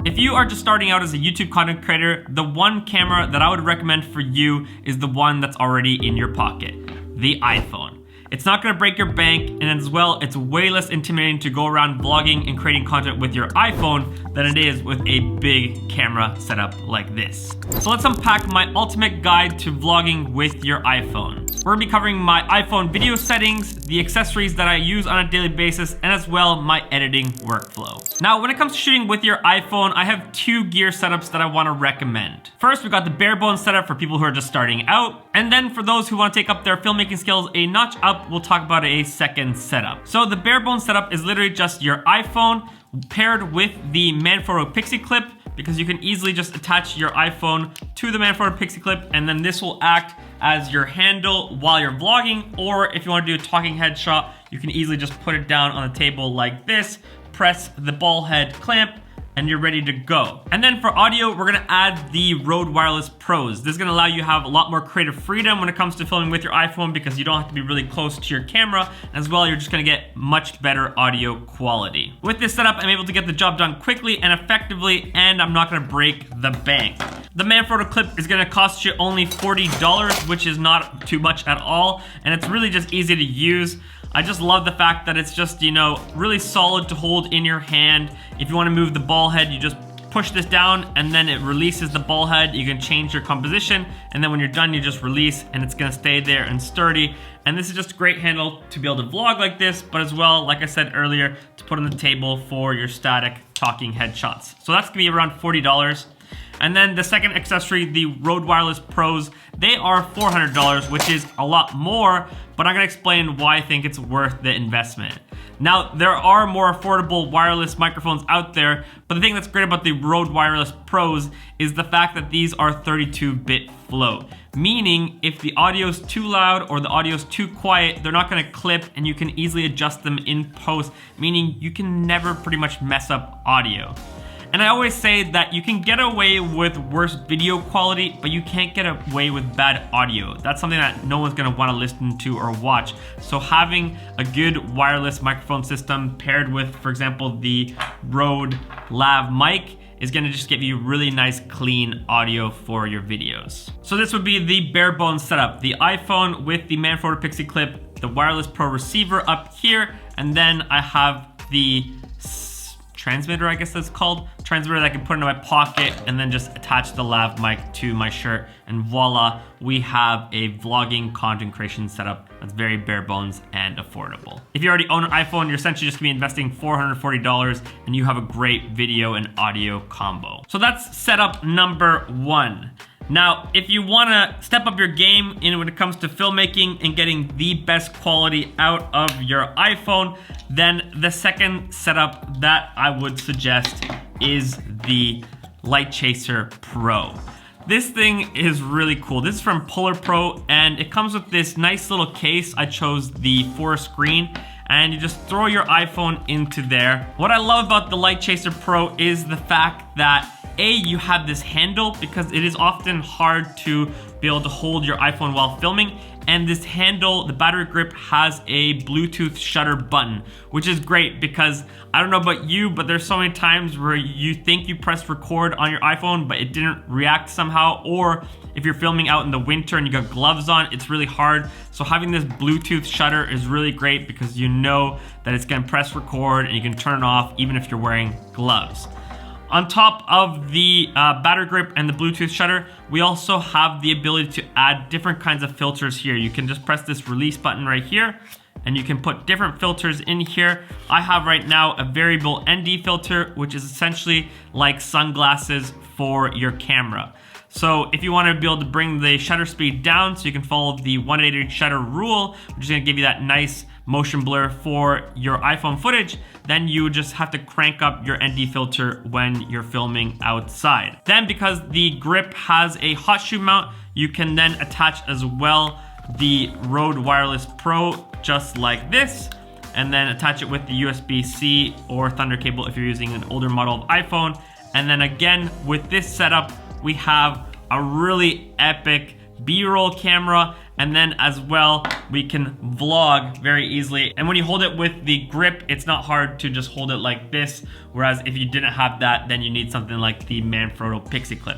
If you are just starting out as a YouTube content creator, the one camera that I would recommend for you is the one that's already in your pocket, the iPhone. It's not gonna break your bank, and as well, it's way less intimidating to go around vlogging and creating content with your iPhone than it is with a big camera setup like this. So let's unpack my ultimate guide to vlogging with your iPhone. We're gonna be covering my iPhone video settings, the accessories that I use on a daily basis, and as well, my editing workflow. Now, when it comes to shooting with your iPhone, I have two gear setups that I wanna recommend. First, we got the bare bones setup for people who are just starting out, and then for those who wanna take up their filmmaking skills a notch up, we'll talk about a second setup. So the bare bones setup is literally just your iPhone paired with the Manfrotto Pixie Clip, because you can easily just attach your iPhone to the Manfrotto Pixie Clip, and then this will act as your handle while you're vlogging, or if you want to do a talking head shot, you can easily just put it down on the table like this, press the ball head clamp, and you're ready to go. And then for audio, we're gonna add the Rode Wireless Pros. This is gonna allow you to have a lot more creative freedom when it comes to filming with your iPhone, because you don't have to be really close to your camera. As well, you're just gonna get much better audio quality. With this setup, I'm able to get the job done quickly and effectively, and I'm not gonna break the bank. The Manfrotto clip is gonna cost you only $40, which is not too much at all, and it's really just easy to use. I just love the fact that it's just, you know, really solid to hold in your hand. If you want to move the ball head, you just push this down and then it releases the ball head. You can change your composition, and then when you're done, you just release and it's gonna stay there and sturdy. And this is just a great handle to be able to vlog like this, but as well, like I said earlier, to put on the table for your static talking headshots. So that's gonna be around $40. And then the second accessory, the Rode Wireless Pros, they are $400, which is a lot more, but I'm gonna explain why I think it's worth the investment. Now, there are more affordable wireless microphones out there, but the thing that's great about the Rode Wireless Pros is the fact that these are 32-bit float. Meaning, if the audio's too loud or the audio's too quiet, they're not gonna clip, and you can easily adjust them in post, meaning you can never pretty much mess up audio. And I always say that you can get away with worse video quality, but you can't get away with bad audio. That's something that no one's gonna wanna listen to or watch. So having a good wireless microphone system paired with, for example, the Rode Lav mic is gonna just give you really nice, clean audio for your videos. So this would be the bare bones setup. The iPhone with the Manfrotto Pixie Clip, the Wireless Pro receiver up here, and then I have the transmitter, I guess that's called. Transmitter that I can put into my pocket and then just attach the lav mic to my shirt, and voila, we have a vlogging content creation setup that's very bare bones and affordable. If you already own an iPhone, you're essentially just gonna be investing $440 and you have a great video and audio combo. So that's setup number one. Now, if you wanna step up your game when it comes to filmmaking and getting the best quality out of your iPhone, then the second setup that I would suggest is the Light Chaser Pro. This thing is really cool. This is from Polar Pro, and it comes with this nice little case. I chose the forest green, and you just throw your iPhone into there. What I love about the Light Chaser Pro is the fact that you have this handle, because it is often hard to be able to hold your iPhone while filming, and this handle, the battery grip, has a Bluetooth shutter button, which is great because I don't know about you, but there's so many times where you think you pressed record on your iPhone, but it didn't react somehow, or if you're filming out in the winter and you got gloves on, it's really hard. So having this Bluetooth shutter is really great because you know that it's gonna press record and you can turn it off even if you're wearing gloves. On top of the battery grip and the Bluetooth shutter, we also have the ability to add different kinds of filters here. You can just press this release button right here, and you can put different filters in here. I have right now a variable ND filter, which is essentially like sunglasses for your camera. So if you want to be able to bring the shutter speed down so you can follow the 180 shutter rule, which is going to give you that nice motion blur for your iPhone footage, then you just have to crank up your ND filter when you're filming outside. Then because the grip has a hot shoe mount, you can then attach as well the Rode Wireless Pro just like this, and then attach it with the USB-C or Thunder cable if you're using an older model of iPhone. And then again, with this setup, we have a really epic B-roll camera, and then as well, we can vlog very easily. And when you hold it with the grip, it's not hard to just hold it like this. Whereas if you didn't have that, then you need something like the Manfrotto Pixie Clip.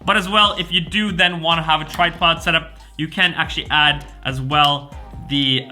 But as well, if you do then want to have a tripod setup, you can actually add as well the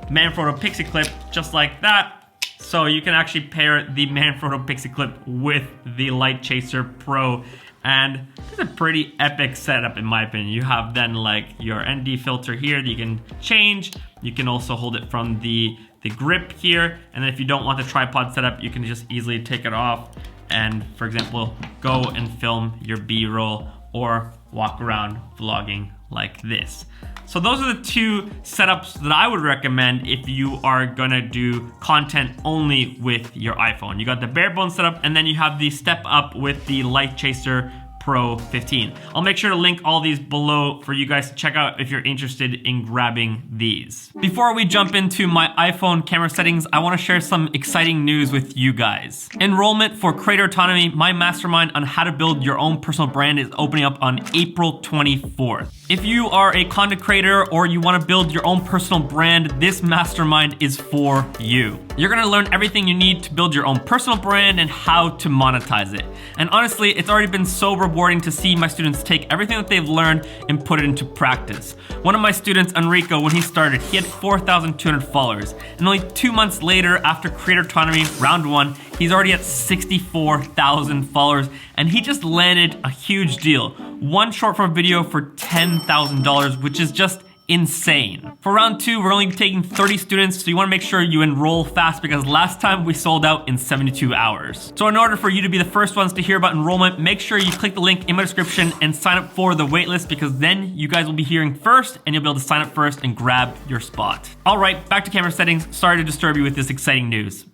Manfrotto Pixie Clip just like that. So you can actually pair the Manfrotto Pixie Clip with the Light Chaser Pro, and it's a pretty epic setup in my opinion. You have then like your ND filter here that you can change. You can also hold it from the grip here, and then if you don't want the tripod setup, you can just easily take it off and, for example, go and film your B-roll or walk around vlogging like this. So those are the two setups that I would recommend if you are gonna do content only with your iPhone. You got the bare bones setup, and then you have the step up with the Light Chaser Pro 15. I'll make sure to link all these below for you guys to check out if you're interested in grabbing these. Before we jump into my iPhone camera settings, I want to share some exciting news with you guys. Enrollment for Creator Autonomy, my mastermind on how to build your own personal brand, is opening up on April 24th. If you are a content creator or you want to build your own personal brand, this mastermind is for you. You're going to learn everything you need to build your own personal brand and how to monetize it. And honestly, it's already been so rewarding to see my students take everything that they've learned and put it into practice. One of my students, Enrico, when he started, he had 4,200 followers. And only 2 months later, after Creator Autonomy Round 1, he's already at 64,000 followers, and he just landed a huge deal. One short form video for $10,000, which is just insane. For round 2, we're only taking 30 students, so you want to make sure you enroll fast because last time we sold out in 72 hours. So in order for you to be the first ones to hear about enrollment, make sure you click the link in my description and sign up for the waitlist, because then you guys will be hearing first and you'll be able to sign up first and grab your spot. All right, back to camera settings. Sorry to disturb you with this exciting news.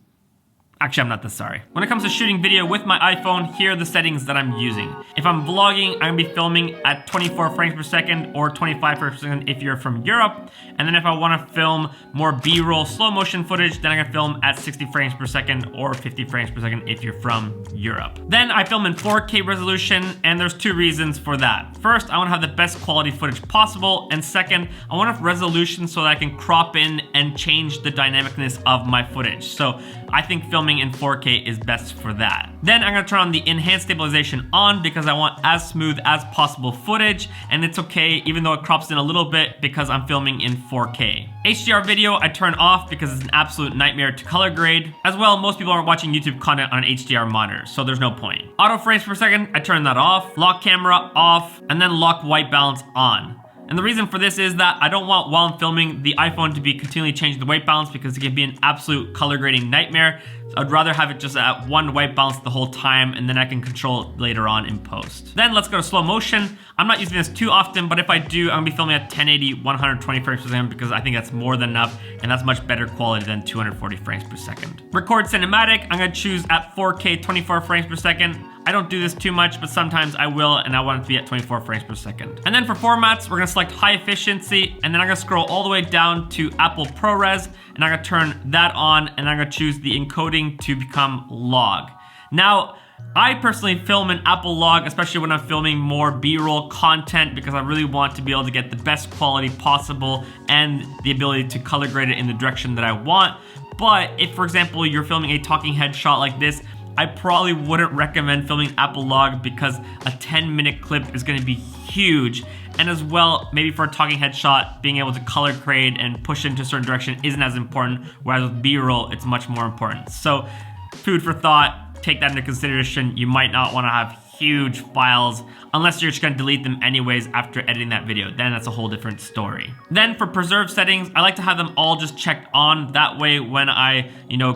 Actually, I'm not this sorry. When it comes to shooting video with my iPhone, here are the settings that I'm using. If I'm vlogging, I'm gonna be filming at 24 frames per second or 25 frames per second if you're from Europe. And then if I wanna film more B-roll slow motion footage, then I can film at 60 frames per second or 50 frames per second if you're from Europe. Then I film in 4K resolution, and there's 2 reasons for that. First, I wanna have the best quality footage possible. And second, I want enough resolution so that I can crop in and change the dynamicness of my footage. So I think filming in 4K is best for that. Then I'm gonna turn on the enhanced stabilization on because I want as smooth as possible footage, and it's okay even though it crops in a little bit because I'm filming in 4K. HDR video I turn off because it's an absolute nightmare to color grade. As well, most people aren't watching YouTube content on an HDR monitor, so there's no point. Auto frames per second, I turn that off. Lock camera off, and then lock white balance on. And the reason for this is that I don't want, while I'm filming, the iPhone to be continually changing the white balance because it can be an absolute color grading nightmare. So I'd rather have it just at one white balance the whole time, and then I can control it later on in post. Then let's go to slow motion. I'm not using this too often, but if I do, I'm gonna be filming at 1080, 120 frames per second because I think that's more than enough, and that's much better quality than 240 frames per second. Record cinematic, I'm gonna choose at 4K, 24 frames per second. I don't do this too much, but sometimes I will, and I want it to be at 24 frames per second. And then for formats, we're gonna select high efficiency, and then I'm gonna scroll all the way down to Apple ProRes, and I'm gonna turn that on, and I'm gonna choose the encoding to become log. Now, I personally film in Apple Log, especially when I'm filming more B-roll content, because I really want to be able to get the best quality possible and the ability to color grade it in the direction that I want. But if, for example, you're filming a talking head shot like this, I probably wouldn't recommend filming Apple Log because a 10-minute clip is gonna be huge. And as well, maybe for a talking head shot, being able to color grade and push it into a certain direction isn't as important, whereas with B-roll, it's much more important. So, food for thought. Take that into consideration. You might not want to have huge files unless you're just going to delete them anyways after editing that video. Then that's a whole different story. Then for preserve settings, I like to have them all just checked on. That way when I,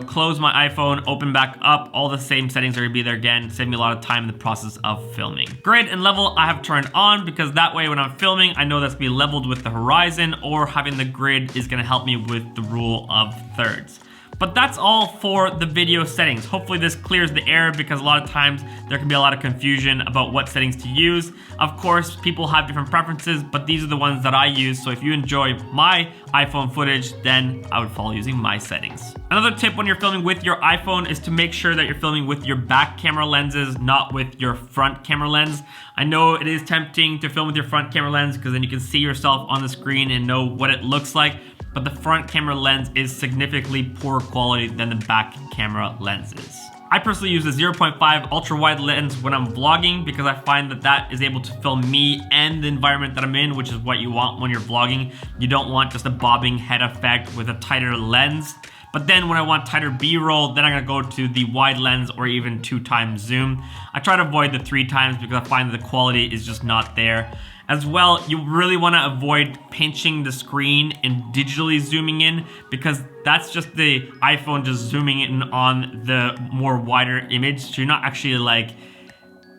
close my iPhone, open back up, all the same settings are going to be there again. Save me a lot of time in the process of filming. Grid and level I have turned on because that way when I'm filming, I know that's going to be leveled with the horizon, or having the grid is going to help me with the rule of thirds. But that's all for the video settings. Hopefully this clears the air because a lot of times there can be a lot of confusion about what settings to use. Of course, people have different preferences, but these are the ones that I use. So if you enjoy my iPhone footage, then I would follow using my settings. Another tip when you're filming with your iPhone is to make sure that you're filming with your back camera lenses, not with your front camera lens. I know it is tempting to film with your front camera lens because then you can see yourself on the screen and know what it looks like. But the front camera lens is significantly poorer quality than the back camera lenses. I personally use a 0.5 ultra wide lens when I'm vlogging because I find that that is able to film me and the environment that I'm in, which is what you want when you're vlogging. You don't want just a bobbing head effect with a tighter lens. But then when I want tighter B-roll, then I'm gonna go to the wide lens or even 2x zoom. I try to avoid the 3x because I find that the quality is just not there. As well, you really wanna avoid pinching the screen and digitally zooming in because that's just the iPhone just zooming in on the more wider image. So you're not actually like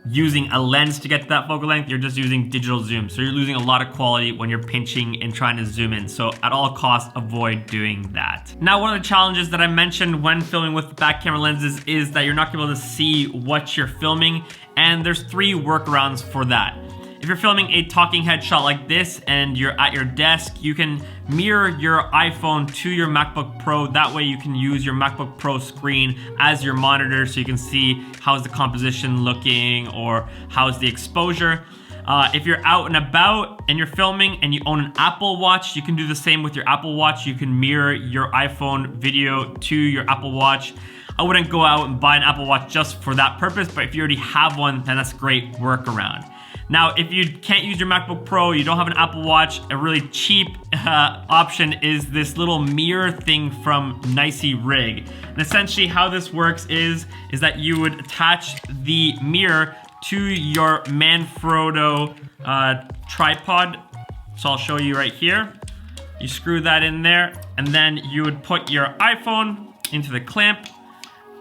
using a lens to get to that focal length, you're just using digital zoom. So you're losing a lot of quality when you're pinching and trying to zoom in. So at all costs, avoid doing that. Now, one of the challenges that I mentioned when filming with back camera lenses is that you're not gonna be able to see what you're filming. And there's 3 workarounds for that. If you're filming a talking head shot like this and you're at your desk, you can mirror your iPhone to your MacBook Pro. That way you can use your MacBook Pro screen as your monitor so you can see how's the composition looking or how's the exposure. If you're out and about and you're filming and you own an Apple Watch, you can do the same with your Apple Watch. You can mirror your iPhone video to your Apple Watch. I wouldn't go out and buy an Apple Watch just for that purpose, but if you already have one, then that's a great workaround. Now, if you can't use your MacBook Pro, you don't have an Apple Watch, a really cheap option is this little mirror thing from Nicey Rig. And essentially how this works is that you would attach the mirror to your Manfrotto tripod. So I'll show you right here. You screw that in there, and then you would put your iPhone into the clamp,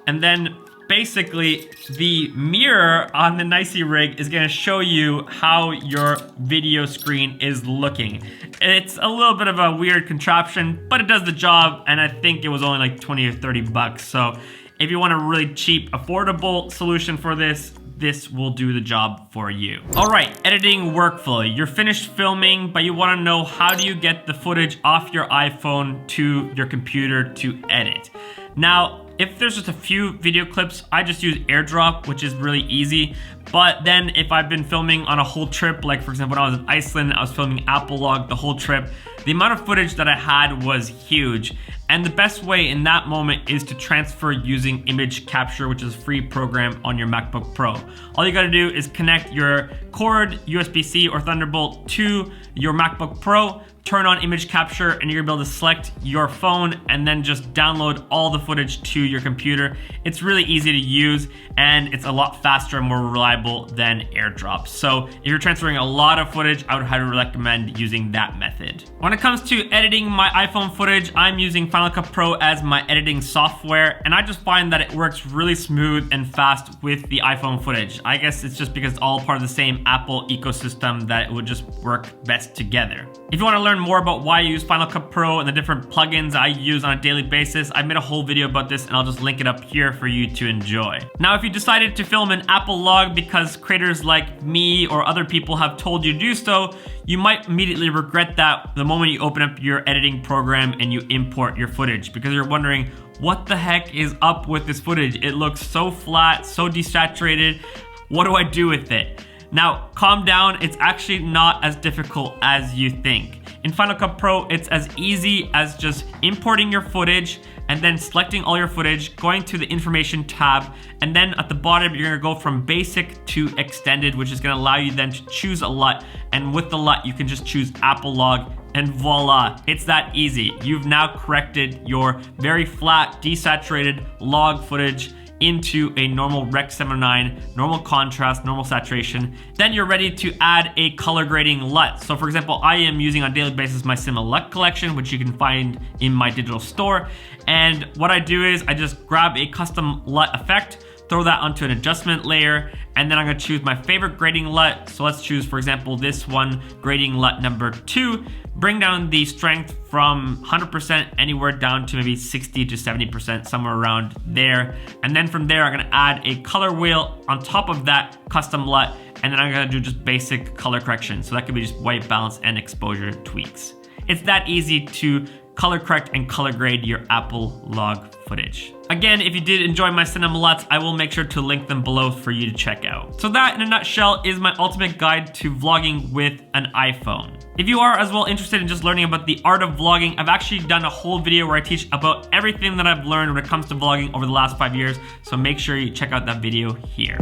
and then basically the mirror on the Nicey Rig is gonna show you how your video screen is looking. It's a little bit of a weird contraption, but it does the job, and I think it was only like 20 or 30 bucks. So if you want a really cheap, affordable solution for this, this will do the job for you. All right, editing workflow. You're finished filming, but you wanna know how do you get the footage off your iPhone to your computer to edit. Now, if there's just a few video clips, I just use AirDrop, which is really easy. But then if I've been filming on a whole trip, like for example, when I was in Iceland, I was filming Apple Log the whole trip. The amount of footage that I had was huge. And the best way in that moment is to transfer using Image Capture, which is a free program on your MacBook Pro. All you gotta do is connect your cord, USB-C or Thunderbolt to your MacBook Pro, turn on Image Capture, and you're gonna be able to select your phone and then just download all the footage to your computer. It's really easy to use and it's a lot faster and more reliable than AirDrop. So if you're transferring a lot of footage, I would highly recommend using that method. When it comes to editing my iPhone footage, I'm using Final Cut Pro as my editing software, and I just find that it works really smooth and fast with the iPhone footage. I guess it's just because it's all part of the same Apple ecosystem that it would just work best together. If you wanna learn more about why I use Final Cut Pro and the different plugins I use on a daily basis, I made a whole video about this and I'll just link it up here for you to enjoy. Now, if you decided to film an Apple Log because creators like me or other people have told you to do so, you might immediately regret that the moment you open up your editing program and you import your footage because you're wondering, what the heck is up with this footage? It looks so flat, so desaturated. What do I do with it? Now, calm down, it's actually not as difficult as you think. In Final Cut Pro, it's as easy as just importing your footage and then selecting all your footage, going to the information tab, and then at the bottom, you're gonna go from basic to extended, which is gonna allow you then to choose a LUT. And with the LUT, you can just choose Apple Log, and voila, it's that easy. You've now corrected your very flat, desaturated log footage into a normal Rec 709, normal contrast, normal saturation. Then you're ready to add a color grading LUT. So for example, I am using on a daily basis my Cinema LUT collection, which you can find in my digital store. And what I do is I just grab a custom LUT effect, throw throw that onto an adjustment layer, and then I'm gonna choose my favorite grading LUT. So let's choose, for example, this one, grading LUT number 2. Bring down the strength from 100% anywhere down to maybe 60 to 70%, somewhere around there. And then from there, I'm gonna add a color wheel on top of that custom LUT, and then I'm gonna do just basic color correction. So that could be just white balance and exposure tweaks. It's that easy to color correct and color grade your Apple log footage. Again, if you did enjoy my cinema LUTs, I will make sure to link them below for you to check out. So that, in a nutshell, is my ultimate guide to vlogging with an iPhone. If you are as well interested in just learning about the art of vlogging, I've actually done a whole video where I teach about everything that I've learned when it comes to vlogging over the last 5 years. So make sure you check out that video here.